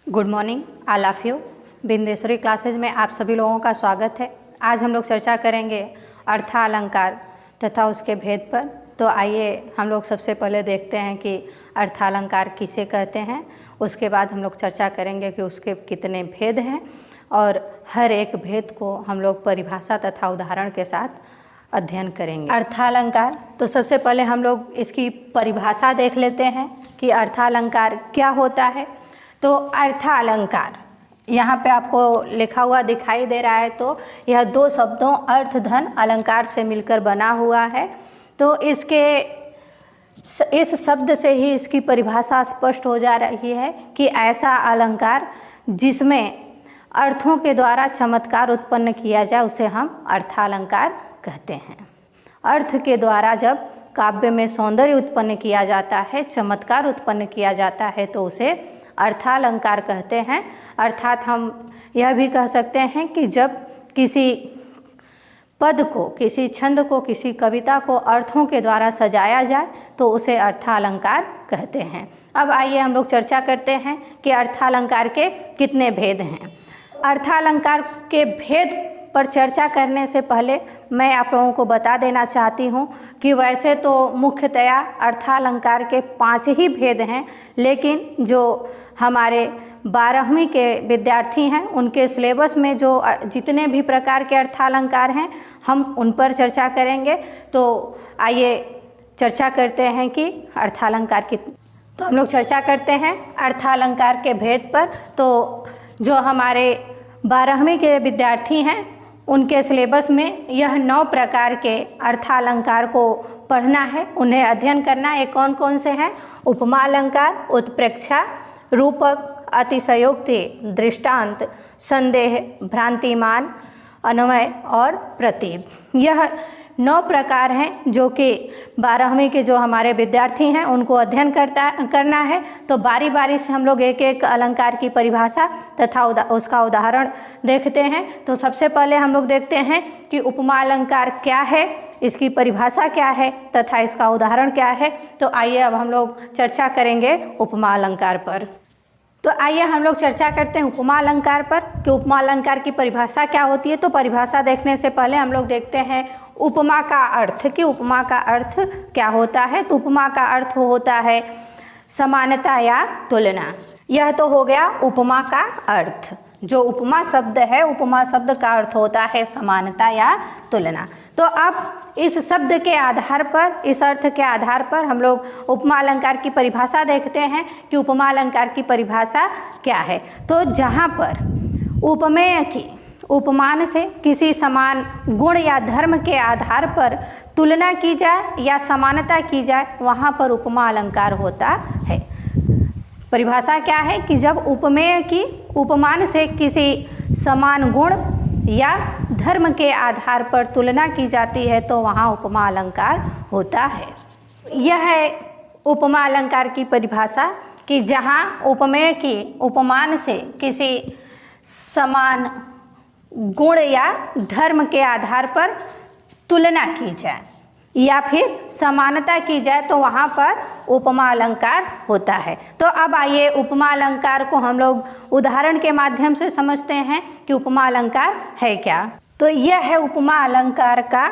Good morning all of you. Bindeshwari classes में आप सभी लोगों का स्वागत है। आज हम लोग चर्चा करेंगे अर्थालंकार तथा उसके भेद पर। तो आइए हम लोग सबसे पहले देखते हैं कि अर्थालंकार किसे कहते हैं। उसके बाद हम लोग चर्चा करेंगे कि उसके कितने भेद हैं और हर एक भेद को हम लोग परिभाषा तथा उदाहरण के साथ अध्ययन करेंगे। अर्थालंकार, तो सबसे पहले हम लोग इसकी परिभाषा देख लेते हैं कि अर्थालंकार क्या होता है। तो अर्थालंकार यहाँ पे आपको लिखा हुआ दिखाई दे रहा है। तो यह दो शब्दों अर्थ धन अलंकार से मिलकर बना हुआ है। तो इस शब्द से ही इसकी परिभाषा स्पष्ट हो जा रही है कि ऐसा अलंकार जिसमें अर्थों के द्वारा चमत्कार उत्पन्न किया जाए उसे हम अर्थालंकार कहते हैं। अर्थ के द्वारा जब काव्य में सौंदर्य उत्पन्न किया जाता है, चमत्कार उत्पन्न किया जाता है, तो उसे अर्थालंकार कहते हैं। अर्थात हम यह भी कह सकते हैं कि जब किसी पद को, किसी छंद को, किसी कविता को अर्थों के द्वारा सजाया जाए तो उसे अर्थालंकार कहते हैं। अब आइए हम लोग चर्चा करते हैं कि अर्थालंकार के कितने भेद हैं। अर्थालंकार के भेद पर चर्चा करने से पहले मैं आप लोगों को बता देना चाहती हूँ कि वैसे तो मुख्यतया अर्थालंकार के 5 ही भेद हैं, लेकिन जो हमारे 12वीं के विद्यार्थी हैं उनके सिलेबस में जो जितने भी प्रकार के अर्थालंकार हैं हम उन पर चर्चा करेंगे। तो आइए चर्चा करते हैं कि अर्थालंकार की। तो हम लोग चर्चा करते हैं अर्थालंकार के भेद पर। तो जो हमारे 12वीं के विद्यार्थी हैं उनके सिलेबस में यह 9 प्रकार के अर्थालंकार को पढ़ना है, उन्हें अध्ययन करना है। कौन कौन से हैं? उपमा अलंकार, उत्प्रेक्षा, रूपक, अतिशयोक्ति, दृष्टांत, संदेह, भ्रांतिमान, अन्वय और प्रतीक। यह 9 प्रकार हैं जो कि 12वीं के जो हमारे विद्यार्थी हैं उनको अध्ययन करना है। तो बारी बारी से हम लोग एक एक अलंकार की परिभाषा तथा उसका उदाहरण देखते हैं। तो सबसे पहले हम लोग देखते हैं कि उपमा अलंकार क्या है, इसकी परिभाषा क्या है तथा इसका उदाहरण क्या है। तो आइए अब हम लोग चर्चा करेंगे उपमा अलंकार पर। तो आइए हम लोग चर्चा करते हैं उपमा अलंकार पर कि उपमा अलंकार की परिभाषा क्या होती है। तो परिभाषा देखने से पहले हम लोग देखते हैं उपमा का अर्थ, कि उपमा का अर्थ क्या होता है। तो उपमा का अर्थ होता है समानता या तुलना। यह तो हो गया उपमा का अर्थ। जो उपमा शब्द है, उपमा शब्द का अर्थ होता है समानता या तुलना। तो अब इस शब्द के आधार पर, इस अर्थ के आधार पर हम लोग उपमा अलंकार की परिभाषा देखते हैं कि उपमा अलंकार की परिभाषा क्या है। तो जहाँ पर उपमेय की उपमान से किसी समान गुण या धर्म के आधार पर तुलना की जाए या समानता की जाए वहाँ पर उपमा अलंकार होता है। परिभाषा क्या है कि जब उपमेय की उपमान से किसी समान गुण या धर्म के आधार पर तुलना की जाती है तो वहाँ उपमा अलंकार होता है। यह है उपमा अलंकार की परिभाषा कि जहाँ उपमेय की उपमान से किसी समान गुण या धर्म के आधार पर तुलना की जाए या फिर समानता की जाए तो वहाँ पर उपमा अलंकार होता है। तो अब आइए उपमा अलंकार को हम लोग उदाहरण के माध्यम से समझते हैं कि उपमा अलंकार है क्या। तो यह है उपमा अलंकार का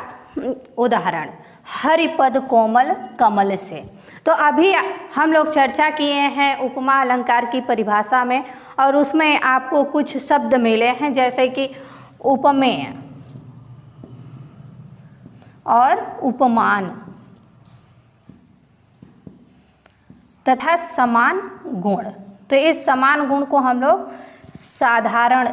उदाहरण, हरिपद कोमल कमल से। तो अभी हम लोग चर्चा किए हैं उपमा अलंकार की परिभाषा में और उसमें आपको कुछ शब्द मिले हैं जैसे कि उपमेय और उपमान तथा समान गुण। तो इस समान गुण को हम लोग साधारण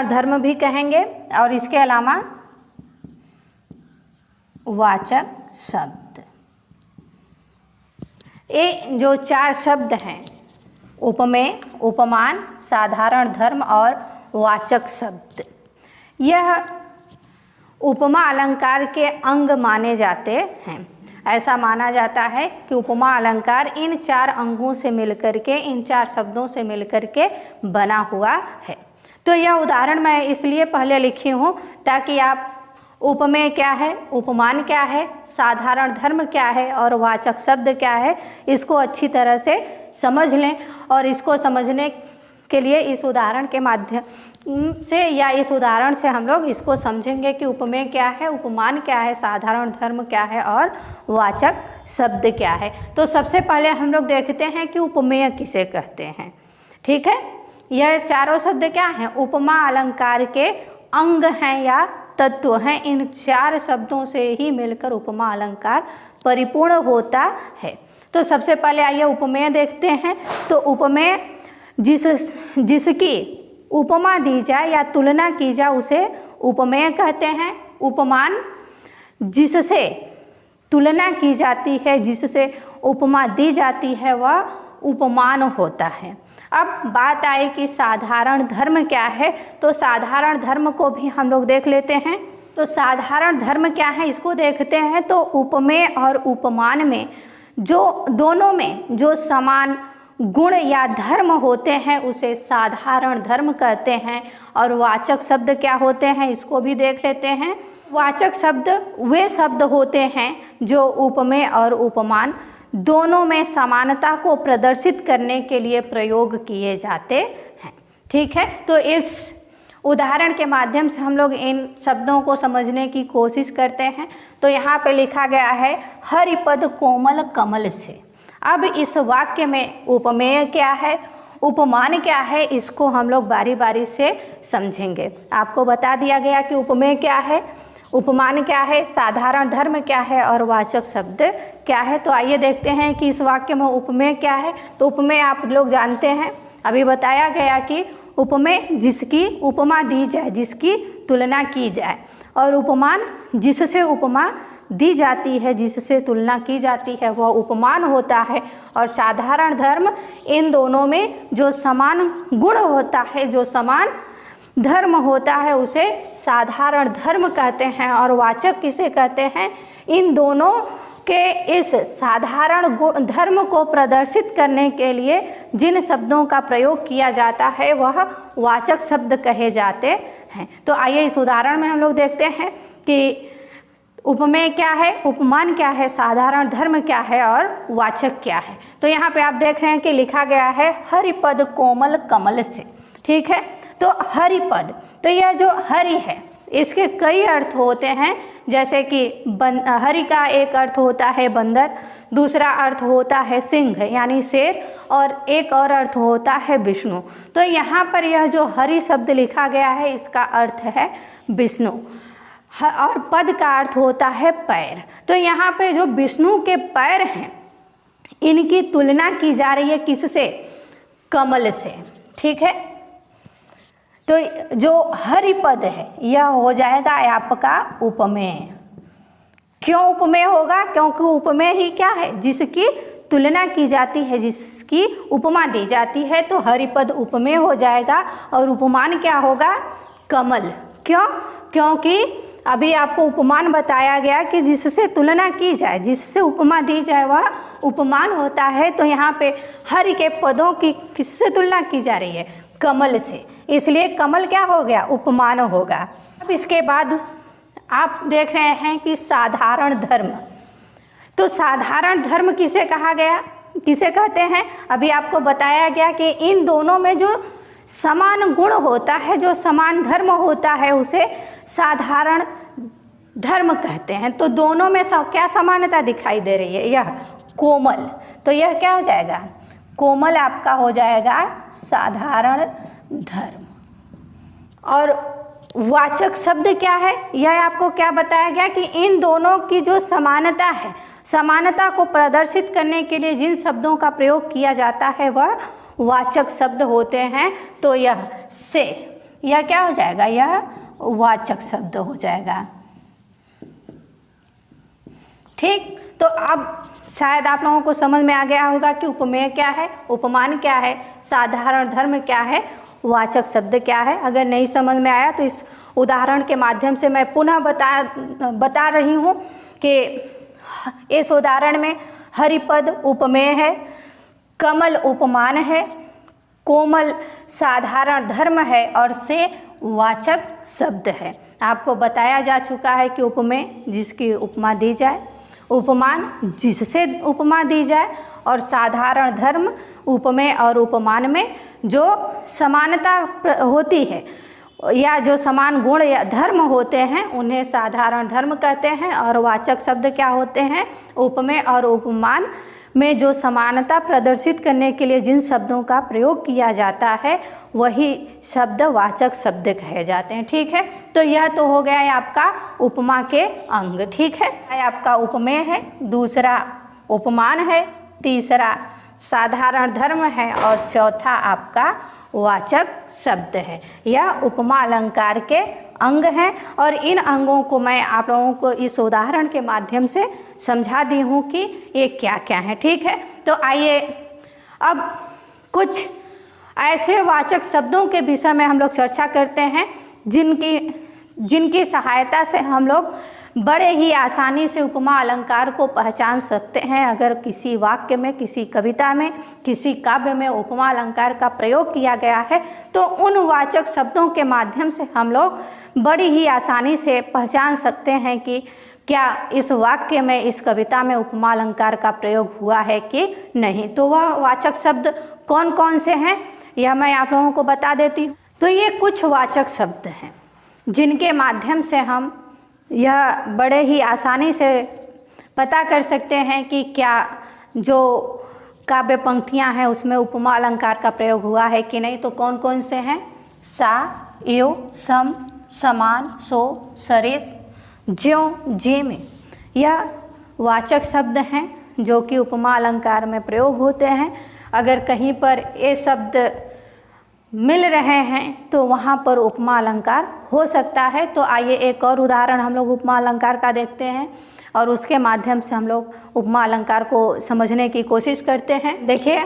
धर्म भी कहेंगे और इसके अलावा वाचक शब्द। ये जो 4 शब्द हैं, उपमेय, उपमान, साधारण धर्म और वाचक शब्द, यह उपमा अलंकार के अंग माने जाते हैं। ऐसा माना जाता है कि उपमा अलंकार इन 4 अंगों से मिलकर के, इन 4 शब्दों से मिलकर के बना हुआ है। तो यह उदाहरण मैं इसलिए पहले लिखी हूँ ताकि आप उपमेय क्या है, उपमान क्या है, साधारण धर्म क्या है और वाचक शब्द क्या है, इसको अच्छी तरह से समझ लें। और इसको समझने के लिए इस उदाहरण के माध्यम से या इस उदाहरण से हम लोग इसको समझेंगे कि उपमेय क्या है, उपमान क्या है, साधारण धर्म क्या है और वाचक शब्द क्या है। तो सबसे पहले हम लोग देखते हैं कि उपमेय किसे कहते हैं। ठीक है, यह चारों शब्द क्या हैं, उपमा अलंकार के अंग हैं या तत्व हैं। इन चार शब्दों से ही मिलकर उपमा अलंकार परिपूर्ण होता है। तो सबसे पहले आइए उपमेय देखते हैं। तो उपमेय जिसकी उपमा दी जाए या तुलना की जाए उसे उपमेय कहते हैं। उपमान जिससे तुलना की जाती है, जिससे उपमा दी जाती है, वह उपमान होता है। अब बात आई कि साधारण धर्म क्या है, तो साधारण धर्म को भी हम लोग देख लेते हैं। तो साधारण धर्म क्या है इसको देखते हैं। तो उपमेय और उपमान में जो दोनों में जो समान गुण या धर्म होते हैं उसे साधारण धर्म कहते हैं। और वाचक शब्द क्या होते हैं इसको भी देख लेते हैं। वाचक शब्द वे शब्द होते हैं जो उपमेय और उपमान दोनों में समानता को प्रदर्शित करने के लिए प्रयोग किए जाते हैं। ठीक है, तो इस उदाहरण के माध्यम से हम लोग इन शब्दों को समझने की कोशिश करते हैं। तो यहाँ पे लिखा गया है हरिपद कोमल कमल से। अब इस वाक्य में उपमेय क्या है, उपमान क्या है, इसको हम लोग बारी बारी से समझेंगे। आपको बता दिया गया कि उपमेय क्या है, उपमान क्या है, साधारण धर्म क्या है और वाचक शब्द क्या है। तो आइए देखते हैं कि इस वाक्य में उपमेय क्या है। तो उपमेय आप लोग जानते हैं, अभी बताया गया कि उपमेय जिसकी उपमा दी जाए, जिसकी तुलना की जाए। और उपमान जिससे उपमा दी जाती है, जिससे तुलना की जाती है, वह उपमान होता है। और साधारण धर्म इन दोनों में जो समान गुण होता है, जो समान धर्म होता है, उसे साधारण धर्म कहते हैं। और वाचक किसे कहते हैं, इन दोनों के इस साधारण धर्म को प्रदर्शित करने के लिए जिन शब्दों का प्रयोग किया जाता है वह वाचक शब्द कहे जाते हैं। तो आइए इस उदाहरण में हम लोग देखते हैं कि उपमेय क्या है, उपमान क्या है, साधारण धर्म क्या है और वाचक क्या है। तो यहाँ पे आप देख रहे हैं कि लिखा गया है हरिपद कोमल कमल से। ठीक है, तो हरिपद, तो यह जो हरि है इसके कई अर्थ होते हैं। जैसे कि हरि का एक अर्थ होता है बंदर, दूसरा अर्थ होता है सिंह यानी शेर, और एक और अर्थ होता है विष्णु। तो यहाँ पर यह जो हरि शब्द लिखा गया है इसका अर्थ है विष्णु, और पद का अर्थ होता है पैर। तो यहाँ पे जो विष्णु के पैर हैं इनकी तुलना की जा रही है किससे, कमल से। ठीक है, तो जो हरिपद है यह हो जाएगा आपका उपमेय। क्यों उपमेय होगा, क्योंकि उपमेय ही क्या है, जिसकी तुलना की जाती है, जिसकी उपमा दी जाती है। तो हरिपद उपमेय हो जाएगा और उपमान क्या होगा, कमल। क्यों, क्योंकि अभी आपको उपमान बताया गया कि जिससे तुलना की जाए, जिससे उपमा दी जाए वह उपमान होता है। तो यहाँ पे हरि के पदों की किससे तुलना की जा रही है, कमल से, इसलिए कमल क्या हो गया, उपमान होगा। अब इसके बाद आप देख रहे हैं कि साधारण धर्म। तो साधारण धर्म किसे कहा गया, किसे कहते हैं, अभी आपको बताया गया कि इन दोनों में जो समान गुण होता है, जो समान धर्म होता है, उसे साधारण धर्म कहते हैं। तो दोनों में क्या समानता दिखाई दे रही है, यह कोमल। तो यह क्या हो जाएगा, कोमल आपका हो जाएगा साधारण धर्म। और वाचक शब्द क्या है, यह आपको क्या बताया गया कि इन दोनों की जो समानता है, समानता को प्रदर्शित करने के लिए जिन शब्दों का प्रयोग किया जाता है वह वाचक शब्द होते हैं। तो यह से, यह क्या हो जाएगा, यह वाचक शब्द हो जाएगा। ठीक, तो अब शायद आप लोगों को समझ में आ गया होगा कि उपमेय क्या है, उपमान क्या है, साधारण धर्म क्या है, वाचक शब्द क्या है। अगर नहीं समझ में आया तो इस उदाहरण के माध्यम से मैं पुनः बता रही हूँ कि इस उदाहरण में हरिपद उपमेय है, कमल उपमान है, कोमल साधारण धर्म है और से वाचक शब्द है। आपको बताया जा चुका है कि उपमेय जिसकी उपमा दी जाए, उपमान जिससे उपमा दी जाए, और साधारण धर्म उपमेय और उपमान में जो समानता होती है या जो समान गुण या धर्म होते हैं उन्हें साधारण धर्म कहते हैं। और वाचक शब्द क्या होते हैं? उपमेय और उपमान में जो समानता प्रदर्शित करने के लिए जिन शब्दों का प्रयोग किया जाता है वही शब्द वाचक शब्द कहे जाते हैं। ठीक है, तो यह तो हो गया है आपका उपमा के अंग। ठीक है, आपका उपमेय है, दूसरा उपमान है, तीसरा साधारण धर्म है और चौथा आपका वाचक शब्द है। यह उपमा अलंकार के अंग हैं और इन अंगों को मैं आप लोगों को इस उदाहरण के माध्यम से समझा दी हूँ कि ये क्या क्या है। ठीक है, तो आइए अब कुछ ऐसे वाचक शब्दों के विषय में हम लोग चर्चा करते हैं जिनकी सहायता से हम लोग बड़े ही आसानी से उपमा अलंकार को पहचान सकते हैं। अगर किसी वाक्य में, किसी कविता में, किसी काव्य में उपमा अलंकार का प्रयोग किया गया है तो उन वाचक शब्दों के माध्यम से हम लोग बड़ी ही आसानी से पहचान सकते हैं कि क्या इस वाक्य में, इस कविता में उपमा अलंकार का प्रयोग हुआ है कि नहीं। तो वह वाचक शब्द कौन कौन से हैं यह मैं आप लोगों को बता देती हूँ। तो ये कुछ वाचक शब्द हैं जिनके माध्यम से हम यह बड़े ही आसानी से पता कर सकते हैं कि क्या जो काव्य पंक्तियाँ हैं उसमें उपमा अलंकार का प्रयोग हुआ है कि नहीं। तो कौन कौन से हैं? सा, एव, सम, समान, सो, सरेस, ज्यों, जे में। यह वाचक शब्द हैं जो कि उपमा अलंकार में प्रयोग होते हैं। अगर कहीं पर ये शब्द मिल रहे हैं तो वहाँ पर उपमा अलंकार हो सकता है। तो आइए एक और उदाहरण हम लोग उपमा अलंकार का देखते हैं और उसके माध्यम से हम लोग उपमा अलंकार को समझने की कोशिश करते हैं। देखिए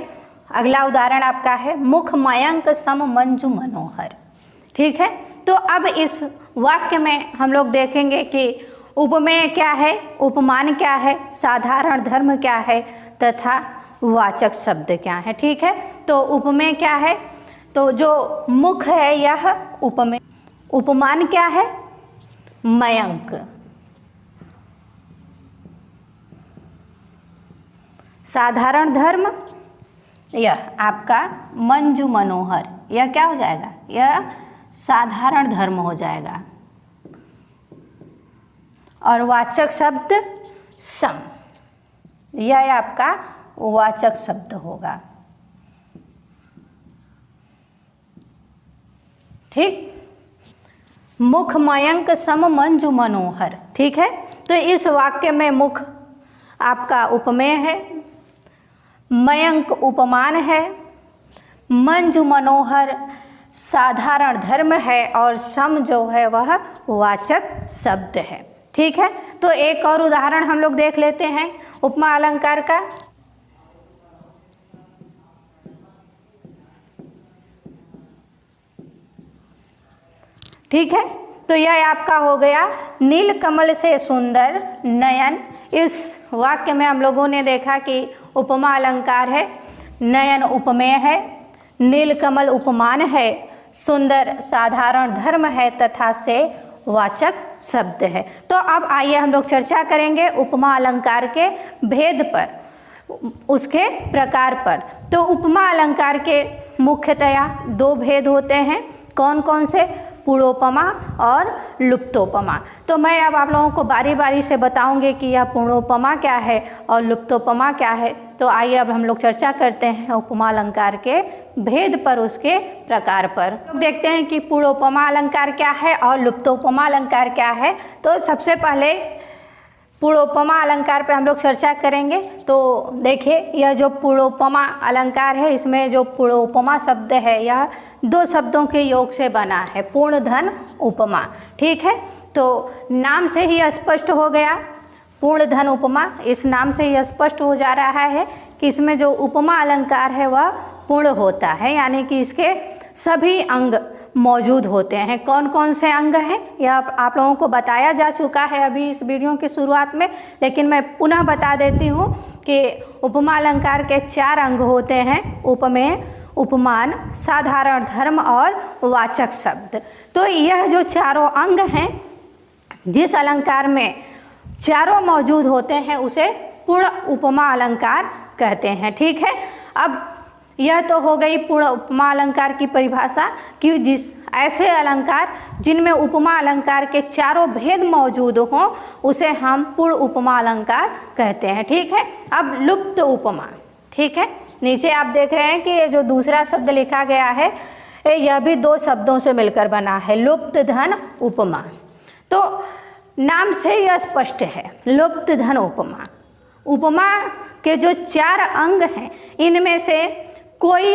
अगला उदाहरण आपका है, मुख मयंक सम मंजू मनोहर। ठीक है, तो अब इस वाक्य में हम लोग देखेंगे कि उपमेय क्या है, उपमान क्या है, साधारण धर्म क्या है तथा वाचक शब्द क्या है। ठीक है, तो उपमेय क्या है? तो जो मुख है यह उपमेय। उपमान क्या है? मयंक। साधारण धर्म यह आपका मंजू मनोहर, यह क्या हो जाएगा? यह साधारण धर्म हो जाएगा। और वाचक शब्द सम, यह आपका वाचक शब्द होगा। ठीक, मुख मयंक सम मंजू मनोहर। ठीक है, तो इस वाक्य में मुख आपका उपमेय है, मयंक उपमान है, मंजू मनोहर साधारण धर्म है और सम जो है वह वाचक शब्द है। ठीक है, तो एक और उदाहरण हम लोग देख लेते हैं उपमा अलंकार का। ठीक है, तो यह आपका हो गया नील कमल से सुंदर नयन। इस वाक्य में हम लोगों ने देखा कि उपमा अलंकार है, नयन उपमेय है, नील कमल उपमान है, सुंदर साधारण धर्म है तथा से वाचक शब्द है। तो अब आइए हम लोग चर्चा करेंगे उपमा अलंकार के भेद पर, उसके प्रकार पर। तो उपमा अलंकार के मुख्यतया दो भेद होते हैं। कौन कौन से? पूर्णोपमा और लुप्तोपमा। तो मैं अब आप लोगों को बारी बारी से बताऊंगी कि यह पूर्णोपमा क्या है और लुप्तोपमा क्या है। तो आइए अब हम लोग चर्चा करते हैं उपमा अलंकार के भेद पर, उसके प्रकार पर। देखते हैं कि पूर्णोपमा अलंकार क्या है और लुप्तोपमा अलंकार क्या है। तो सबसे पहले पूर्णोपमा अलंकार पे हम लोग चर्चा करेंगे। तो देखिए यह जो पूर्णोपमा अलंकार है इसमें जो पूर्णोपमा शब्द है यह दो शब्दों के योग से बना है, पूर्ण धन उपमा। ठीक है, तो नाम से ही स्पष्ट हो गया, पूर्ण धन उपमा, इस नाम से ही स्पष्ट हो जा रहा है कि इसमें जो उपमा अलंकार है वह पूर्ण होता है, यानी कि इसके सभी अंग मौजूद होते हैं। कौन कौन से अंग हैं यह आप लोगों को बताया जा चुका है अभी इस वीडियो के शुरुआत में, लेकिन मैं पुनः बता देती हूँ कि उपमा अलंकार के 4 अंग होते हैं। उपमेय, उपमान, साधारण धर्म और वाचक शब्द। तो यह जो चारों अंग हैं, जिस अलंकार में चारों मौजूद होते हैं उसे पूर्ण उपमा अलंकार कहते हैं। ठीक है, अब यह तो हो गई पूर्ण उपमा अलंकार की परिभाषा कि जिस ऐसे अलंकार जिनमें उपमा अलंकार के चारों भेद मौजूद हों उसे हम पूर्ण उपमा अलंकार कहते हैं। ठीक है, अब लुप्त उपमा। ठीक है, नीचे आप देख रहे हैं कि ये जो दूसरा शब्द लिखा गया है यह भी दो शब्दों से मिलकर बना है, लुप्त धन उपमा। तो नाम से यह स्पष्ट है, लुप्त धन उपमा। उपमा के जो चार अंग हैं इनमें से कोई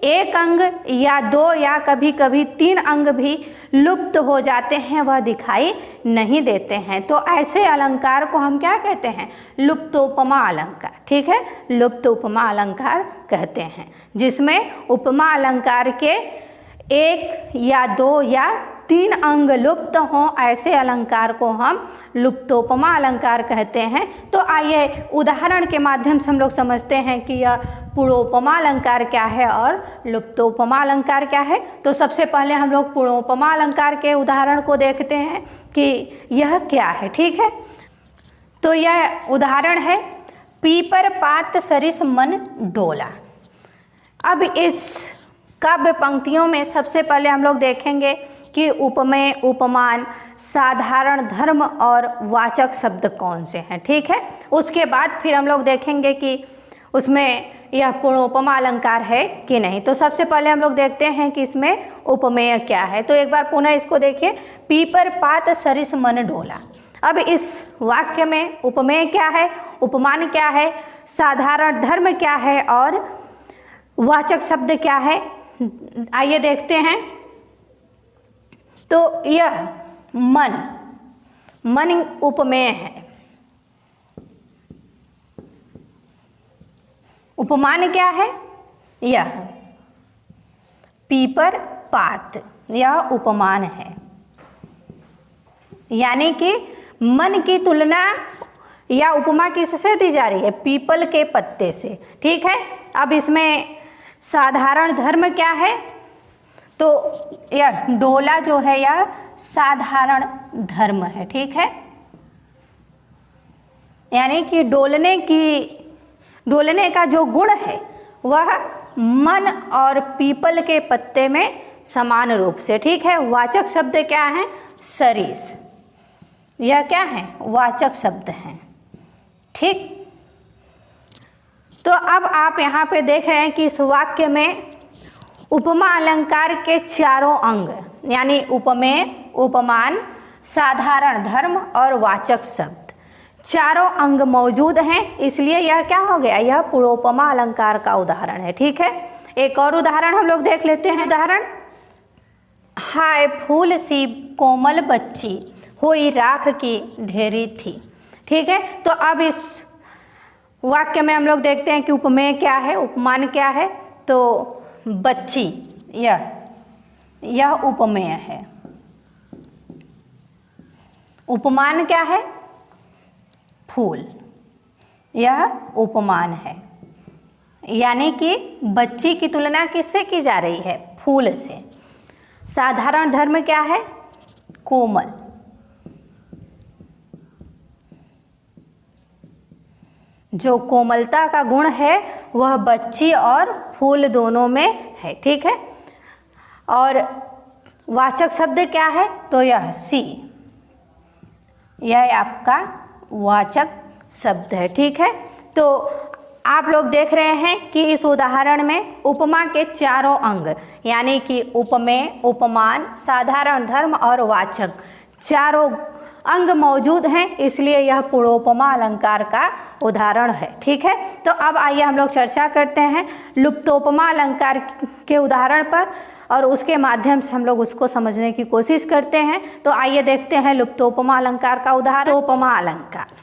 एक अंग या दो या कभी कभी तीन अंग भी लुप्त हो जाते हैं, वह दिखाई नहीं देते हैं। तो ऐसे अलंकार को हम क्या कहते हैं? लुप्तोपमा अलंकार। ठीक है, लुप्त उपमा अलंकार कहते हैं, जिसमें उपमा अलंकार के एक या दो या तीन अंग लुप्त हों, ऐसे अलंकार को हम लुप्तोपमा अलंकार कहते हैं। तो आइए उदाहरण के माध्यम से हम लोग समझते हैं कि यह पूर्णोपमा अलंकार क्या है और लुप्तोपमा अलंकार क्या है। तो सबसे पहले हम लोग पूर्णोपमा अलंकार के उदाहरण को देखते हैं कि यह क्या है। ठीक है, तो यह उदाहरण है, पीपर पात सरिस मन डोला। अब इस काव्य पंक्तियों में सबसे पहले हम लोग देखेंगे कि उपमेय, उपमान, साधारण धर्म और वाचक शब्द कौन से हैं। ठीक है, उसके बाद फिर हम लोग देखेंगे कि उसमें यह पूर्णोपमा अलंकार है कि नहीं। तो सबसे पहले हम लोग देखते हैं कि इसमें उपमेय क्या है। तो एक बार पुनः इसको देखिए, पीपर पात सरिस मन डोला। अब इस वाक्य में उपमेय क्या है, उपमान क्या है, साधारण धर्म क्या है और वाचक शब्द क्या है, आइए देखते हैं। तो यह मन, मन उपमेय है। उपमान क्या है? यह पीपर पात, यह उपमान है। यानी कि मन की तुलना या उपमा किससे दी जा रही है? पीपल के पत्ते से। ठीक है, अब इसमें साधारण धर्म क्या है? तो यह डोला जो है यह साधारण धर्म है। ठीक है, यानी कि डोलने का जो गुण है वह मन और पीपल के पत्ते में समान रूप से। ठीक है, वाचक शब्द क्या है? सरिस, यह क्या है? वाचक शब्द हैं। ठीक, तो अब आप यहाँ पे देख रहे हैं कि इस वाक्य में उपमा अलंकार के चारों अंग यानी उपमेय, उपमान, साधारण धर्म और वाचक शब्द चारों अंग मौजूद हैं, इसलिए यह क्या हो गया? यह पूर्णोपमा अलंकार का उदाहरण है। ठीक है, एक और उदाहरण हम लोग देख लेते हैं। उदाहरण, हाय फूल सी कोमल बच्ची हुई राख की ढेरी थी। ठीक है, तो अब इस वाक्य में हम लोग देखते हैं कि उपमेय क्या है, उपमान क्या है। तो बच्ची, यह उपमेय है। उपमान क्या है? फूल, यह उपमान है। यानी कि बच्ची की तुलना किससे की जा रही है? फूल से। साधारण धर्म क्या है? कोमल। जो कोमलता का गुण है वह बच्ची और फूल दोनों में है। ठीक है, और वाचक शब्द क्या है? तो यह सी, यह आपका वाचक शब्द है। ठीक है, तो आप लोग देख रहे हैं कि इस उदाहरण में उपमा के चारों अंग यानी कि उपमेय, उपमान, साधारण धर्म और वाचक चारों अंग मौजूद हैं, इसलिए यह पूर्णोपमा अलंकार का उदाहरण है। ठीक है, तो अब आइए हम लोग चर्चा करते हैं लुप्तोपमा अलंकार के उदाहरण पर और उसके माध्यम से हम लोग उसको समझने की कोशिश करते हैं। तो आइए देखते हैं लुप्तोपमा अलंकार का उदाहरण। उपमा अलंकार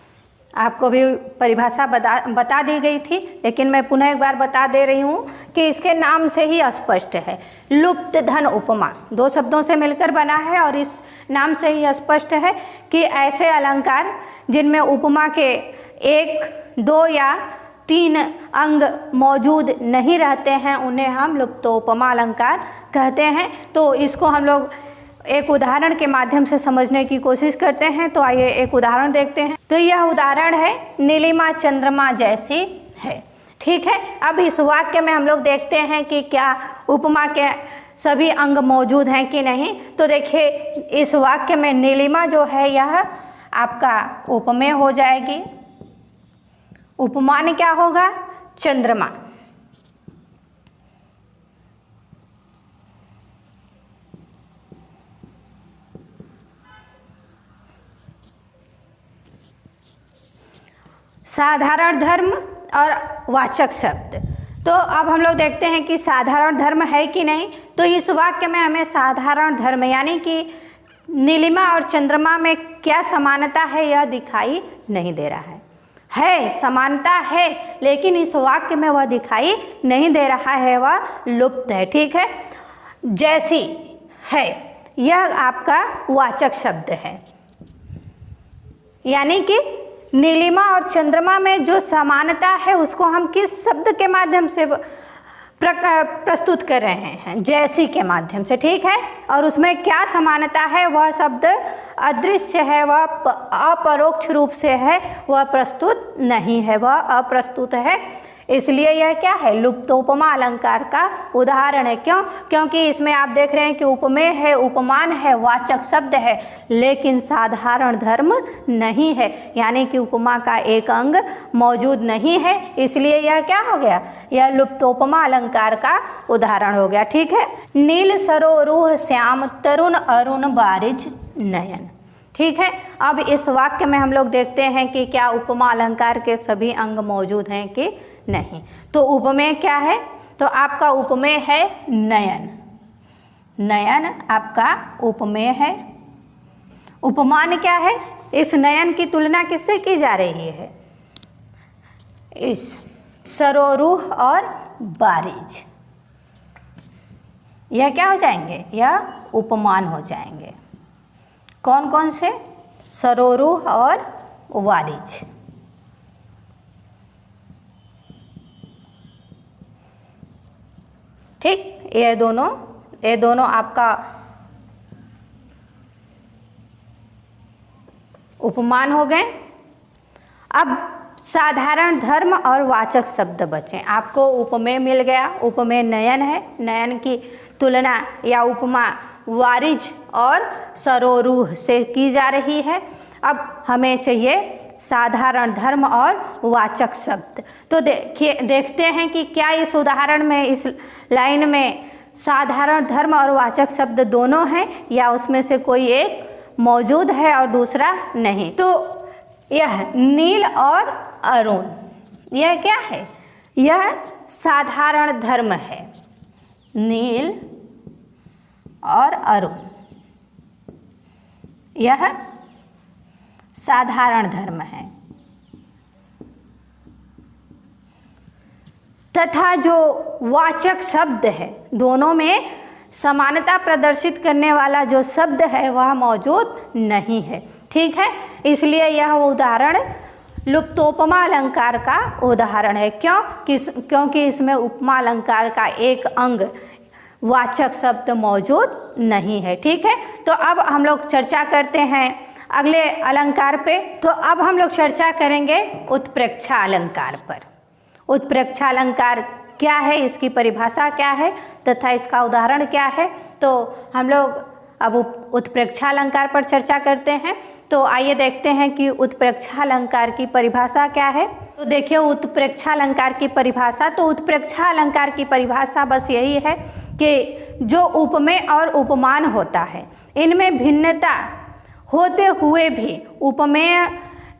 आपको भी परिभाषा बता दी गई थी, लेकिन मैं पुनः एक बार बता दे रही हूँ कि इसके नाम से ही स्पष्ट है। लुप्त धन उपमा दो शब्दों से मिलकर बना है और इस नाम से ही स्पष्ट है कि ऐसे अलंकार जिनमें उपमा के एक, दो या तीन अंग मौजूद नहीं रहते हैं उन्हें हम लुप्तोपमा अलंकार कहते हैं। तो इसको हम लोग एक उदाहरण के माध्यम से समझने की कोशिश करते हैं। तो आइए एक उदाहरण देखते हैं। तो यह उदाहरण है नीलिमा चंद्रमा जैसी है। ठीक है, अब इस वाक्य में हम लोग देखते हैं कि क्या उपमा के सभी अंग मौजूद हैं कि नहीं। तो देखिए इस वाक्य में नीलिमा जो है यह आपका उपमेय हो जाएगी, उपमान क्या होगा, चंद्रमा। साधारण धर्म और वाचक शब्द। तो अब हम लोग देखते हैं कि साधारण धर्म है कि नहीं। तो इस वाक्य में हमें साधारण धर्म यानी कि नीलिमा और चंद्रमा में क्या समानता है यह दिखाई नहीं दे रहा है समानता है, लेकिन इस वाक्य में वह दिखाई नहीं दे रहा है, वह लुप्त है। ठीक है, जैसी है यह आपका वाचक शब्द है, यानी कि नीलिमा और चंद्रमा में जो समानता है उसको हम किस शब्द के माध्यम से प्रस्तुत कर रहे हैं, जैसी के माध्यम से। ठीक है, और उसमें क्या समानता है, वह शब्द अदृश्य है, वह अपरोक्ष रूप से है, वह प्रस्तुत नहीं है, वह अप्रस्तुत है। इसलिए यह क्या है, लुप्तोपमा अलंकार का उदाहरण है। क्यों? क्योंकि इसमें आप देख रहे हैं कि उपमेय है, उपमान है, वाचक शब्द है, लेकिन साधारण धर्म नहीं है, यानी कि उपमा का एक अंग मौजूद नहीं है। इसलिए यह क्या हो गया, यह लुप्तोपमा अलंकार का उदाहरण हो गया। ठीक है, नील सरोरुह श्याम तरुण अरुण बारिज नयन। ठीक है, अब इस वाक्य में हम लोग देखते हैं कि क्या उपमा अलंकार के सभी अंग मौजूद हैं कि नहीं। तो उपमेय क्या है, तो आपका उपमेय है नयन, नयन आपका उपमेय है। उपमान क्या है, इस नयन की तुलना किससे की जा रही है, इस सरोरुह और बारिज, यह क्या हो जाएंगे, यह उपमान हो जाएंगे। कौन कौन से, सरोरुह और वारिज। ठीक, ये दोनों आपका उपमान हो गए। अब साधारण धर्म और वाचक शब्द बचे। आपको उपमेय मिल गया, उपमेय नयन है, नयन की तुलना या उपमा वारिज और सरोरुह से की जा रही है। अब हमें चाहिए साधारण धर्म और वाचक शब्द। तो देखते हैं कि क्या इस उदाहरण में, इस लाइन में साधारण धर्म और वाचक शब्द दोनों हैं या उसमें से कोई एक मौजूद है और दूसरा नहीं। तो यह नील और अरुण, यह क्या है, यह साधारण धर्म है, नील और अरुण यह साधारण धर्म है। तथा जो वाचक शब्द है, दोनों में समानता प्रदर्शित करने वाला जो शब्द है वह मौजूद नहीं है। ठीक है, इसलिए यह उदाहरण लुप्तोपमा अलंकार का उदाहरण है। क्योंकि इसमें उपमा अलंकार का एक अंग वाचक शब्द मौजूद नहीं है। ठीक है, तो अब हम लोग चर्चा करते हैं अगले अलंकार पे। तो अब हम लोग चर्चा करेंगे उत्प्रेक्षा अलंकार पर। उत्प्रेक्षा अलंकार क्या है, इसकी परिभाषा क्या है तथा इसका उदाहरण क्या है। तो हम लोग अब उत्प्रेक्षा अलंकार पर चर्चा करते हैं। तो आइए देखते हैं कि उत्प्रेक्षा अलंकार की परिभाषा क्या है। तो देखिए उत्प्रेक्षा अलंकार की परिभाषा, तो उत्प्रेक्षा अलंकार की परिभाषा बस यही है कि जो उपमेय और उपमान होता है इनमें भिन्नता होते हुए भी उपमेय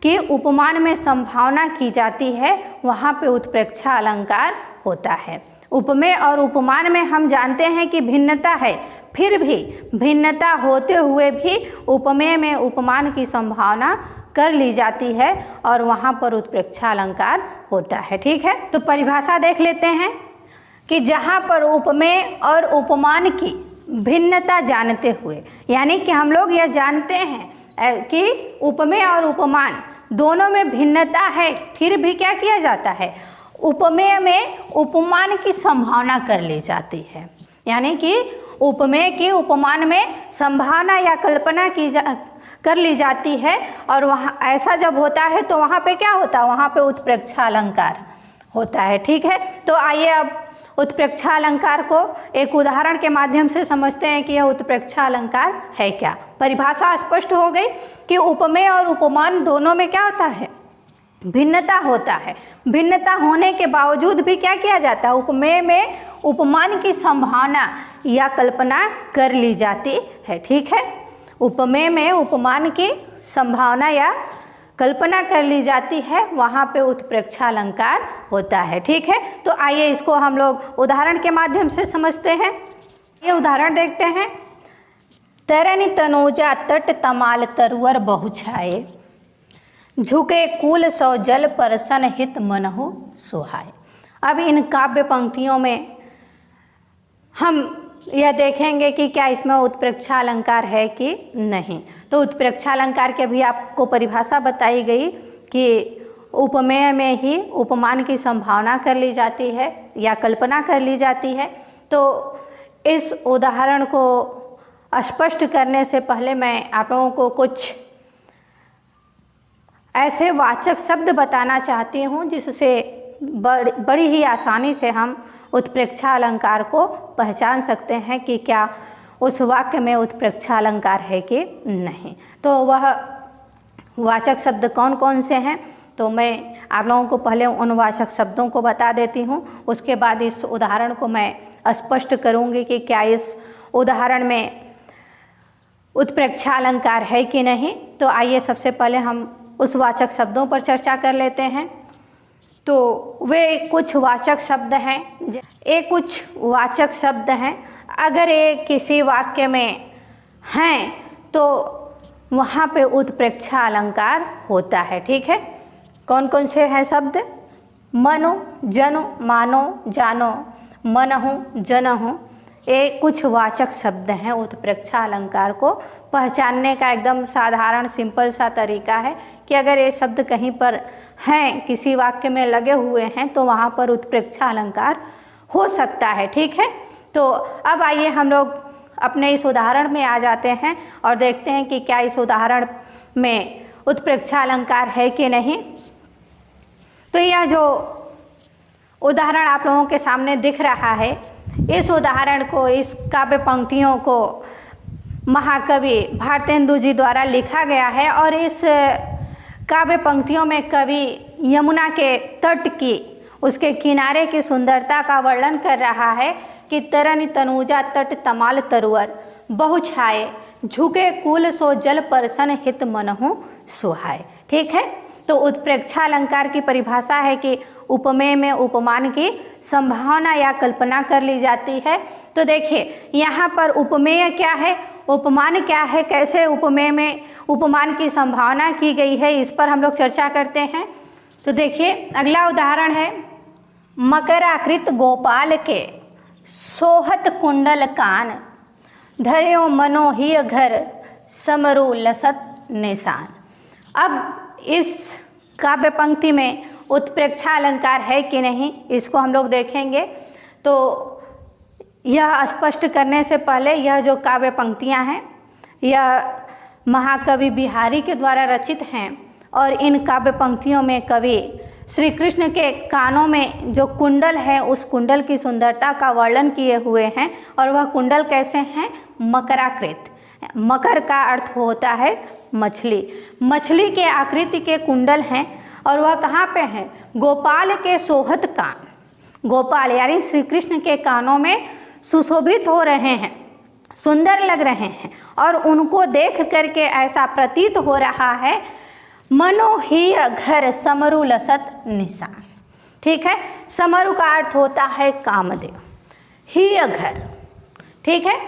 की उपमान में संभावना की जाती है, वहाँ पे उत्प्रेक्षा अलंकार होता है। उपमेय और उपमान में हम जानते हैं कि भिन्नता है, फिर भी भिन्नता होते हुए भी उपमेय में उपमान की संभावना कर ली जाती है और वहाँ पर उत्प्रेक्षा अलंकार होता है। ठीक है, तो परिभाषा देख लेते हैं कि जहाँ पर उपमेय और उपमान की भिन्नता जानते हुए, यानी कि हम लोग यह जानते हैं कि उपमेय और उपमान दोनों में भिन्नता है, फिर भी क्या किया जाता है, उपमेय में उपमान की संभावना कर ली जाती है, यानी कि उपमेय की उपमान में संभावना या कल्पना कर ली जाती है। और वहाँ ऐसा जब होता है तो वहाँ पे क्या होता है, वहाँ पे उत्प्रेक्षा अलंकार होता है। ठीक है, तो आइए अब उत्प्रेक्षा अलंकार को एक उदाहरण के माध्यम से समझते हैं कि यह उत्प्रेक्षा अलंकार है क्या। परिभाषा स्पष्ट हो गई कि उपमेय और उपमान दोनों में क्या होता है, भिन्नता होता है। भिन्नता होने के बावजूद भी क्या किया जाता है, उपमेय में उपमान की संभावना या कल्पना कर ली जाती है। ठीक है, उपमेय में उपमान की संभावना या कल्पना कर ली जाती है, वहाँ पे उत्प्रेक्षा अलंकार होता है। ठीक है, तो आइए इसको हम लोग उदाहरण के माध्यम से समझते हैं। ये उदाहरण देखते हैं। तरनि तनूजा तट तमाल तरुअर बहुछाए, झुके कूल सौ जल परसन हित मनहु सुहाए। अब इन काव्य पंक्तियों में हम यह देखेंगे कि क्या इसमें उत्प्रेक्षा अलंकार है कि नहीं। तो उत्प्रेक्षा अलंकार की अभी आपको परिभाषा बताई गई कि उपमेय में ही उपमान की संभावना कर ली जाती है या कल्पना कर ली जाती है। तो इस उदाहरण को स्पष्ट करने से पहले मैं आप लोगों को कुछ ऐसे वाचक शब्द बताना चाहती हूँ जिससे बड़ी ही आसानी से हम उत्प्रेक्षा अलंकार को पहचान सकते हैं कि क्या उस वाक्य में उत्प्रेक्षा अलंकार है कि नहीं। तो वह वाचक शब्द कौन कौन से हैं, तो मैं आप लोगों को पहले उन वाचक शब्दों को बता देती हूँ, उसके बाद इस उदाहरण को मैं स्पष्ट करूँगी कि क्या इस उदाहरण में उत्प्रेक्षा अलंकार है कि नहीं। तो आइए सबसे पहले हम उस वाचक शब्दों पर चर्चा कर लेते हैं। तो वे कुछ वाचक शब्द हैं, ये कुछ वाचक शब्द हैं। अगर ये किसी वाक्य में हैं तो वहाँ पे उत्प्रेक्षा अलंकार होता है। ठीक है, कौन कौन से हैं शब्द? मनो, जनो, मानो, जानो, मनहु, जनहु, ये कुछ वाचक शब्द हैं। उत्प्रेक्षा अलंकार को पहचानने का एकदम साधारण सिंपल सा तरीका है कि अगर ये शब्द कहीं पर हैं, किसी वाक्य में लगे हुए हैं, तो वहाँ पर उत्प्रेक्षा अलंकार हो सकता है। ठीक है, तो अब आइए हम लोग अपने इस उदाहरण में आ जाते हैं और देखते हैं कि क्या इस उदाहरण में उत्प्रेक्षा अलंकार है कि नहीं। तो यह जो उदाहरण आप लोगों के सामने दिख रहा है, इस उदाहरण को, इस काव्य पंक्तियों को महाकवि भारतेंदु जी द्वारा लिखा गया है। और इस काव्य पंक्तियों में कवि यमुना के तट की, उसके किनारे की सुंदरता का वर्णन कर रहा है कि तरनि तनूजा तट तमाल तरुअर बहुछाए, झुके कूल सो जल परसन हित मनहु सुहाए। ठीक है, तो उत्प्रेक्षा अलंकार की परिभाषा है कि उपमेय में उपमान की संभावना या कल्पना कर ली जाती है। तो देखिए यहाँ पर उपमेय क्या है, उपमान क्या है, कैसे उपमेय में उपमान की संभावना की गई है, इस पर हम लोग चर्चा करते हैं। तो देखिए अगला उदाहरण है। मकराकृत गोपाल के सोहत कुंडल कान, धर्यो मनोहिय घर समरु लसत निशान। अब इस काव्य पंक्ति में उत्प्रेक्षा अलंकार है कि नहीं, इसको हम लोग देखेंगे। तो यह स्पष्ट करने से पहले, यह जो काव्य पंक्तियां हैं यह महाकवि बिहारी के द्वारा रचित हैं। और इन काव्य पंक्तियों में कवि श्री कृष्ण के कानों में जो कुंडल है, उस कुंडल की सुंदरता का वर्णन किए हुए हैं। और वह कुंडल कैसे हैं? मकराकृत। मकर का अर्थ होता है मछली, मछली के आकृति के कुंडल हैं। और वह कहाँ पे हैं? गोपाल के सोहत कान। गोपाल यानी श्री कृष्ण के कानों में सुशोभित हो रहे हैं, सुंदर लग रहे हैं। और उनको देख करके ऐसा प्रतीत हो रहा है, मनोहिय घर समरु लसत निशान। ठीक है, समरु का अर्थ होता है कामदेव, हिय घर। ठीक है,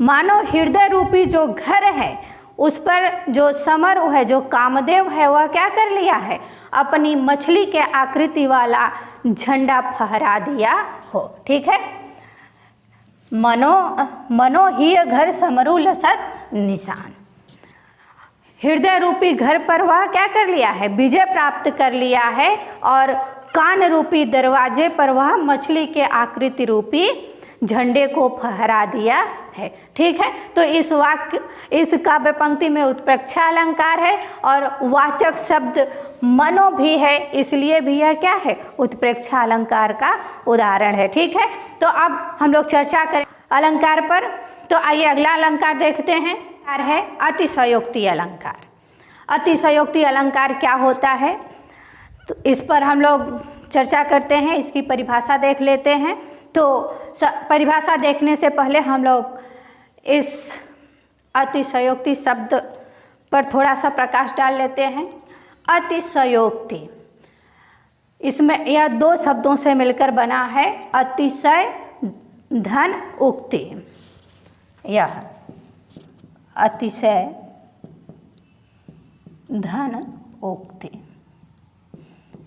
मानो हृदय रूपी जो घर है उस पर जो समरु है, जो कामदेव है, वह क्या कर लिया है? अपनी मछली के आकृति वाला झंडा फहरा दिया हो। ठीक है, मनोहिय घर समरु लसत निशान। हृदय रूपी घर पर वह क्या कर लिया है? विजय प्राप्त कर लिया है और कान रूपी दरवाजे पर वह मछली के आकृति रूपी झंडे को फहरा दिया है। ठीक है, तो इस काव्य पंक्ति में उत्प्रेक्षा अलंकार है और वाचक शब्द मनो भी है, इसलिए भी यह क्या है, उत्प्रेक्षा अलंकार का उदाहरण है। ठीक है, तो अब हम लोग चर्चा करें अलंकार पर। तो आइए अगला अलंकार देखते हैं, है अतिशयोक्ति अलंकार। अतिशयोक्ति अलंकार क्या होता है, तो इस पर हम लोग चर्चा करते हैं, इसकी परिभाषा देख लेते हैं। तो परिभाषा देखने से पहले हम लोग इस अतिशयोक्ति शब्द पर थोड़ा सा प्रकाश डाल लेते हैं। अतिशयोक्ति, इसमें यह दो शब्दों से मिलकर बना है, अतिशय धन उक्ति। यह अतिशय धन उक्ति।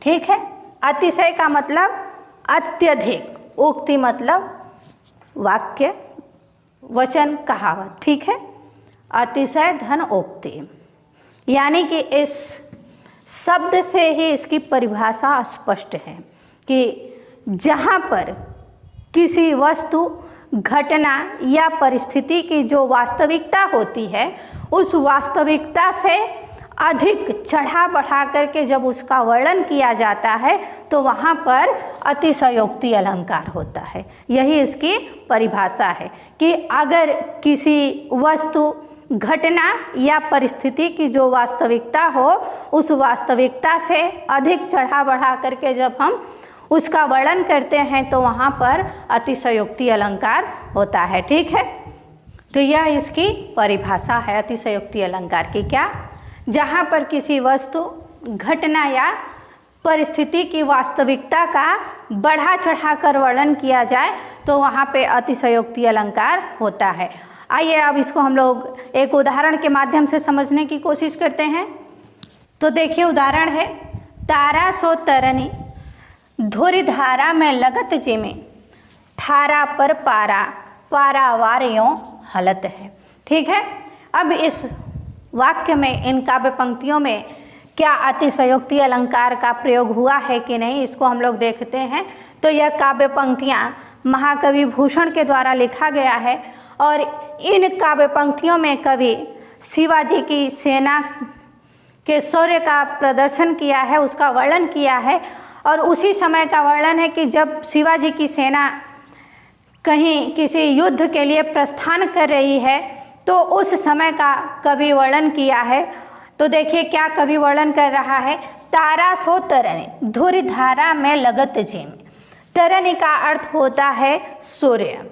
ठीक है, अतिशय का मतलब अत्यधिक, उक्ति मतलब वाक्य, वचन, कहावत। ठीक है, अतिशय धन उक्ति, यानी कि इस शब्द से ही इसकी परिभाषा स्पष्ट है कि जहाँ पर किसी वस्तु, घटना या परिस्थिति की जो वास्तविकता होती है, उस वास्तविकता से अधिक चढ़ा बढ़ा करके जब उसका वर्णन किया जाता है तो वहाँ पर अतिशयोक्ति अलंकार होता है। यही इसकी परिभाषा है कि अगर किसी वस्तु, घटना या परिस्थिति की जो वास्तविकता हो, उस वास्तविकता से अधिक चढ़ा बढ़ा करके जब हम उसका वर्णन करते हैं तो वहाँ पर अतिशयोक्ति अलंकार होता है। ठीक है, तो यह इसकी परिभाषा है अतिशयोक्ति अलंकार की। क्या, जहाँ पर किसी वस्तु, घटना या परिस्थिति की वास्तविकता का बढ़ा चढ़ा कर वर्णन किया जाए तो वहाँ पे अतिशयोक्ति अलंकार होता है। आइए अब इसको हम लोग एक उदाहरण के माध्यम से समझने की कोशिश करते हैं। तो देखिए उदाहरण है, तारा सो तरनी धुरी धारा में लगत जिमे, ठारा पर पारा पारावार यों हलत है। ठीक है, अब इस वाक्य में, इन काव्य पंक्तियों में क्या अतिशयोक्ति अलंकार का प्रयोग हुआ है कि नहीं, इसको हम लोग देखते हैं। तो यह काव्य पंक्तियाँ महाकवि भूषण के द्वारा लिखा गया है और इन काव्य पंक्तियों में कवि शिवाजी की सेना के शौर्य का प्रदर्शन किया है, उसका वर्णन किया है। और उसी समय का वर्णन है कि जब शिवाजी की सेना कहीं किसी युद्ध के लिए प्रस्थान कर रही है तो उस समय का कवि वर्णन किया है। तो देखिए क्या कवि वर्णन कर रहा है, तारा सो तरनी धुरी धारा में लगत जिमे। तरनी का अर्थ होता है सूर्य,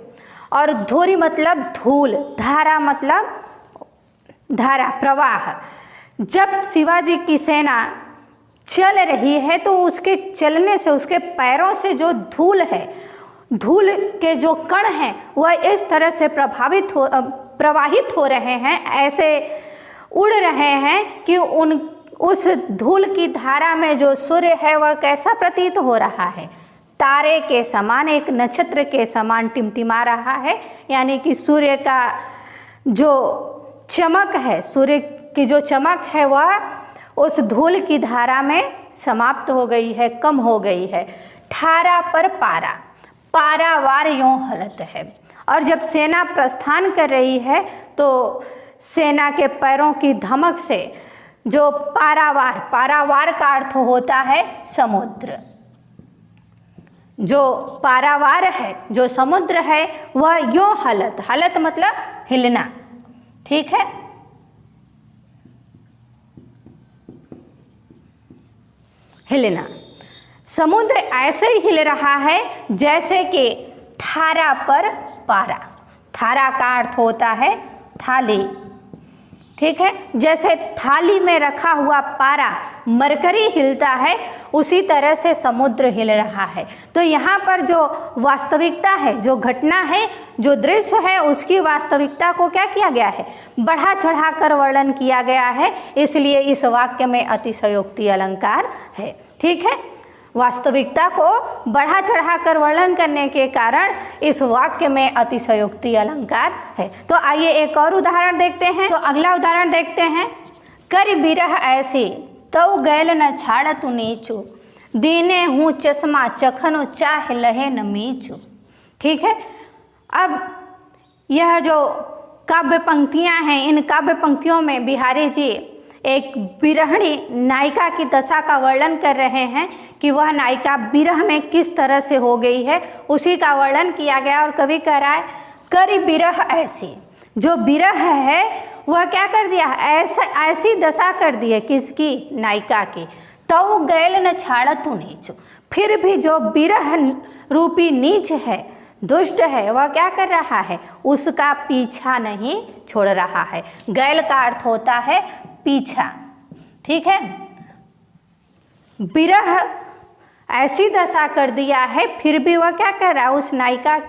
और धुरी मतलब धूल, धारा मतलब धारा, प्रवाह। जब शिवाजी की सेना चल रही है तो उसके चलने से, उसके पैरों से जो धूल है, धूल के जो कण हैं वह इस तरह से प्रवाहित हो रहे हैं, ऐसे उड़ रहे हैं कि उस धूल की धारा में जो सूर्य है वह कैसा प्रतीत हो रहा है, तारे के समान, एक नक्षत्र के समान टिमटिमा रहा है। यानी कि सूर्य का जो चमक है, सूर्य की जो चमक है वह उस धूल की धारा में समाप्त हो गई है, कम हो गई है। ठारा पर पारा पारावार यों हलत है। और जब सेना प्रस्थान कर रही है तो सेना के पैरों की धमक से जो पारावार, पारावार का अर्थ होता है समुद्र, जो पारावार है, जो समुद्र है वह यों हलत, हलत मतलब हिलना। ठीक है, हिलना। समुद्र ऐसे ही हिल रहा है जैसे कि ठारा पर पारा, थारा का अर्थ होता है थाली। ठीक है, जैसे थाली में रखा हुआ पारा मरकरी हिलता है, उसी तरह से समुद्र हिल रहा है। तो यहाँ पर जो वास्तविकता है, जो घटना है, जो दृश्य है, उसकी वास्तविकता को क्या किया गया है, बढ़ा चढ़ा कर वर्णन किया गया है। इसलिए इस वाक्य में अतिशयोक्ति अलंकार है। ठीक है, वास्तविकता को बढ़ा चढ़ा कर वर्णन करने के कारण इस वाक्य में अतिशयोक्ति अलंकार है। तो आइए एक और उदाहरण देखते हैं। तो अगला उदाहरण देखते हैं, कर बिरह ऐसी तौ गैल न छाड़तु नीचू, दीने हूँ चश्मा चखनो चाह लहे न मीचू। ठीक है, अब यह जो काव्य पंक्तियाँ हैं, इन काव्य पंक्तियों में बिहारी जी एक विरहिणी नायिका की दशा का वर्णन कर रहे हैं कि वह नायिका विरह में किस तरह से हो गई है, उसी का वर्णन किया गया। और कवि कह रहा है करी विरह ऐसी, जो विरह है वह क्या कर दिया, ऐसी दशा कर दी है किसकी, नायिका की। तो गैल न छाड़त नीच, फिर भी जो विरह रूपी नीच है, दुष्ट है, वह क्या कर रहा है, उसका पीछा नहीं छोड़ रहा है। गैल का अर्थ होता है पीछा। ठीक है, विरह ऐसी दशा कर दिया है, फिर भी वह क्या कर रहा है, उस नायिका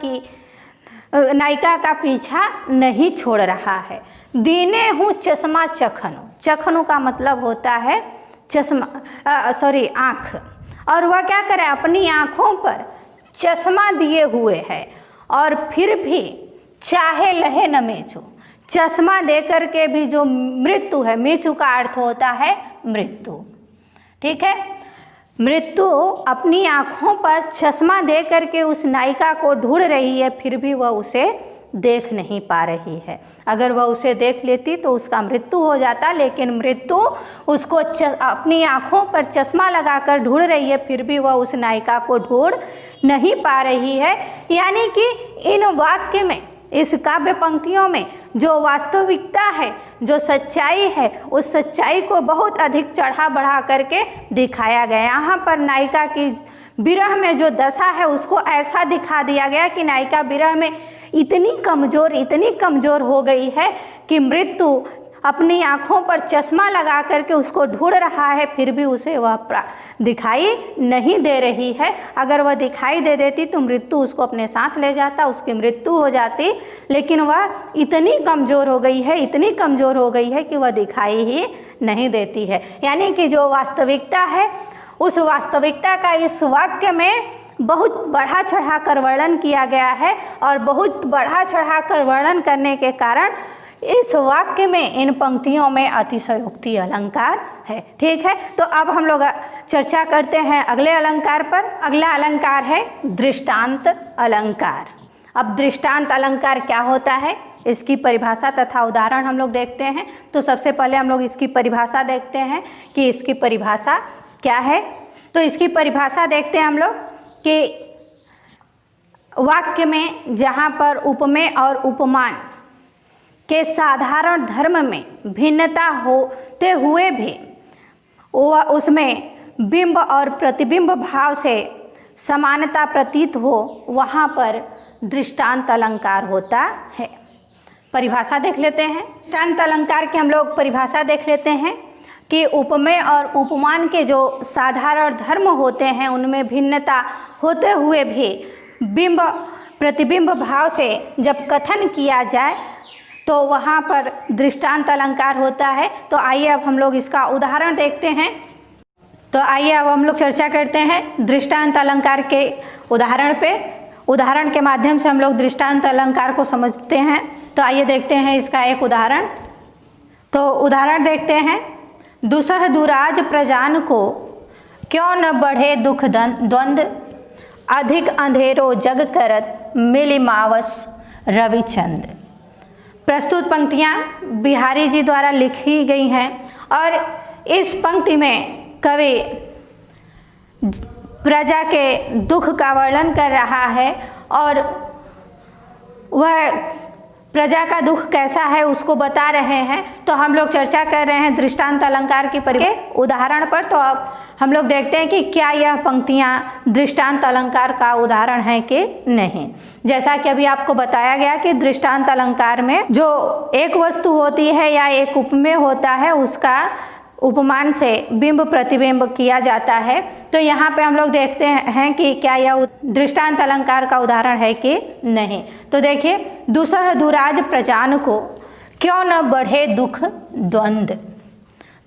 का पीछा नहीं छोड़ रहा है। दीने हूँ चश्मा चखनो, चखनो का मतलब होता है चश्मा, आँख। और वह क्या करे, अपनी आँखों पर चश्मा दिए हुए है और फिर भी चाहे लहे न मेचू, चश्मा दे करके भी जो मृत्यु है, मेचू का अर्थ होता है मृत्यु। ठीक है, मृत्यु अपनी आँखों पर चश्मा दे करके उस नायिका को ढूंढ रही है, फिर भी वह उसे देख नहीं पा रही है। अगर वह उसे देख लेती तो उसका मृत्यु हो जाता, लेकिन मृत्यु उसको अपनी आँखों पर चश्मा लगाकर ढूंढ रही है, फिर भी वह उस नायिका को ढूंढ नहीं पा रही है। यानी कि इन वाक्य में, इस काव्य पंक्तियों में जो वास्तविकता है, जो सच्चाई है, उस सच्चाई को बहुत अधिक चढ़ा बढ़ा करके दिखाया गया। यहाँ पर नायिका की विरह में जो दशा है उसको ऐसा दिखा दिया गया कि नायिका विरह में इतनी कमज़ोर हो गई है कि मृत्यु अपनी आँखों पर चश्मा लगा करके उसको ढूंढ रहा है, फिर भी उसे वह दिखाई नहीं दे रही है। अगर वह दिखाई दे देती तो मृत्यु उसको अपने साथ ले जाता, उसकी मृत्यु हो जाती, लेकिन वह इतनी कमज़ोर हो गई है, इतनी कमज़ोर हो गई है कि वह दिखाई ही नहीं देती है। यानी कि जो वास्तविकता है, उस वास्तविकता का इस वाक्य में बहुत बढ़ा चढ़ा कर वर्णन किया गया है। और बहुत बढ़ा चढ़ा कर वर्णन करने के कारण इस वाक्य में, इन पंक्तियों में अतिशयोक्ति अलंकार है। ठीक है, तो अब हम लोग चर्चा करते हैं अगले अलंकार पर। अगला अलंकार है दृष्टांत अलंकार। अब दृष्टांत अलंकार क्या होता है, इसकी परिभाषा तथा उदाहरण हम लोग देखते हैं। तो सबसे पहले हम लोग इसकी परिभाषा देखते हैं कि इसकी परिभाषा क्या है। तो इसकी परिभाषा देखते हैं हम लोग कि वाक्य में जहाँ पर उपमेय और उपमान के साधारण धर्म में भिन्नता होते हुए भी उसमें बिंब और प्रतिबिंब भाव से समानता प्रतीत हो, वहाँ पर दृष्टांत अलंकार होता है। परिभाषा देख लेते हैं। दृष्टांत अलंकार की हम लोग परिभाषा देख लेते हैं कि उपमेय और उपमान के जो साधारण धर्म होते हैं उनमें भिन्नता होते हुए भी बिंब प्रतिबिंब भाव से जब कथन किया जाए तो वहाँ पर दृष्टांत अलंकार होता है। तो आइए अब हम लोग इसका उदाहरण देखते हैं। तो आइए अब हम लोग चर्चा करते हैं दृष्टांत अलंकार के उदाहरण पे। उदाहरण के माध्यम से हम लोग दृष्टांत अलंकार को समझते हैं। तो आइए देखते हैं इसका एक उदाहरण। तो उदाहरण देखते हैं। दुसह दुराज प्रजान को क्यों न बढ़े दुख द्वंद, अधिक अंधेरो जग करत मिली मावस रविचंद। प्रस्तुत पंक्तियाँ बिहारी जी द्वारा लिखी गई हैं और इस पंक्ति में कवि प्रजा के दुख का वर्णन कर रहा है और वह प्रजा का दुख कैसा है उसको बता रहे हैं। तो हम लोग चर्चा कर रहे हैं दृष्टांत अलंकार की उदाहरण पर। तो अब हम लोग देखते हैं कि क्या यह पंक्तियाँ दृष्टांत अलंकार का उदाहरण है कि नहीं। जैसा कि अभी आपको बताया गया कि दृष्टांत अलंकार में जो एक वस्तु होती है या एक उपमेय होता है उसका उपमान से बिंब प्रतिबिंब किया जाता है। तो यहाँ पे हम लोग देखते हैं कि क्या यह दृष्टांत अलंकार का उदाहरण है कि नहीं। तो देखिए, दुसह दुराज प्रजान को क्यों न बढ़े दुख द्वंद।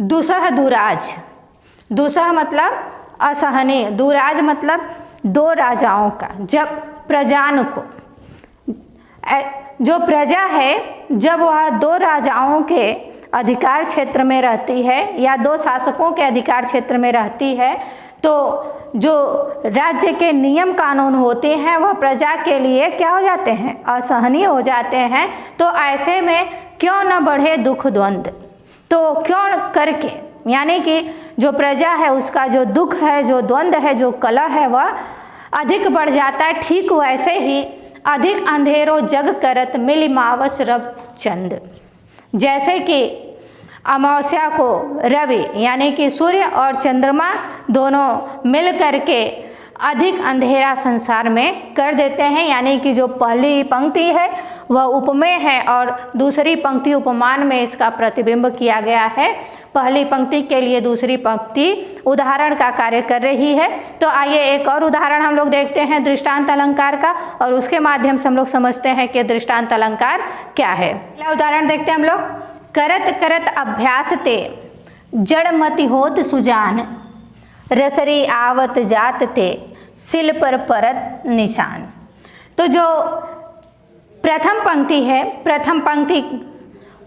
दुसह दुराज, दुसह मतलब असहनीय, दुराज मतलब दो राजाओं का। जब प्रजान को, जो प्रजा है, जब वह दो राजाओं के अधिकार क्षेत्र में रहती है या दो शासकों के अधिकार क्षेत्र में रहती है तो जो राज्य के नियम कानून होते हैं वह प्रजा के लिए क्या हो जाते हैं, असहनीय हो जाते हैं। तो ऐसे में क्यों न बढ़े दुख द्वंद्व, तो क्यों करके, यानी कि जो प्रजा है उसका जो दुख है, जो द्वंद्व है, जो कलह है वह अधिक बढ़ जाता है। ठीक वैसे ही अधिक अंधेरो जग करत मिल मावस रव चंद, जैसे कि अमावस्या को रवि यानी कि सूर्य और चंद्रमा दोनों मिल करके अधिक अंधेरा संसार में कर देते हैं। यानी कि जो पहली पंक्ति है वह उपमेय है और दूसरी पंक्ति उपमान में इसका प्रतिबिंब किया गया है। पहली पंक्ति के लिए दूसरी पंक्ति उदाहरण का कार्य कर रही है। तो आइए एक और उदाहरण हम लोग देखते हैं दृष्टांत अलंकार का, और उसके माध्यम से हम लोग समझते हैं कि दृष्टांत अलंकार क्या है। पहला उदाहरण देखते हैं हम लोग। करत करत अभ्यास ते जड़मति होत सुजान, रसरी आवत जात ते सिल पर परत निशान। तो जो प्रथम पंक्ति है, प्रथम पंक्ति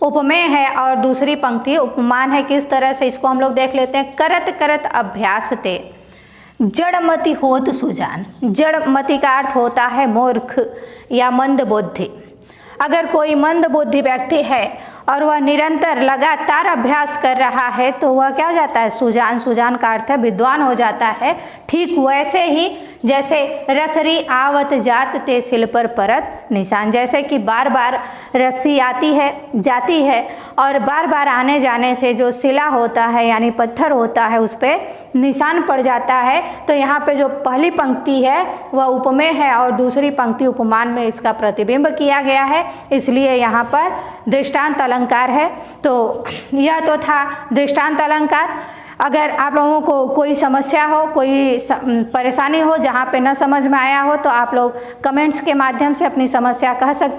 उपमेय है और दूसरी पंक्ति उपमान है। किस तरह से इसको हम लोग देख लेते हैं। करत करत अभ्यास ते जड़मति होत सुजान। जड़मति का अर्थ होता है मूर्ख या मंद बुद्धि। अगर कोई मंद बुद्धि व्यक्ति है और वह निरंतर लगातार अभ्यास कर रहा है तो वह क्या हो जाता है, सुजान। सुजान का अर्थ है विद्वान हो जाता है। ठीक वैसे ही जैसे रसरी आवत जात ते सिल पर परत निशान, जैसे कि बार बार रस्सी आती है जाती है और बार बार आने जाने से जो शिला होता है यानी पत्थर होता है उस पर निशान पड़ जाता है। तो यहाँ पे जो पहली पंक्ति है वह उपमेय है और दूसरी पंक्ति उपमान में इसका प्रतिबिंब किया गया है, इसलिए यहाँ पर दृष्टांत अलंकार है। तो यह तो था दृष्टांत अलंकार। अगर आप लोगों को कोई समस्या हो, कोई परेशानी हो जहाँ पे न समझ में आया हो तो आप लोग कमेंट्स के माध्यम से अपनी समस्या कह सकते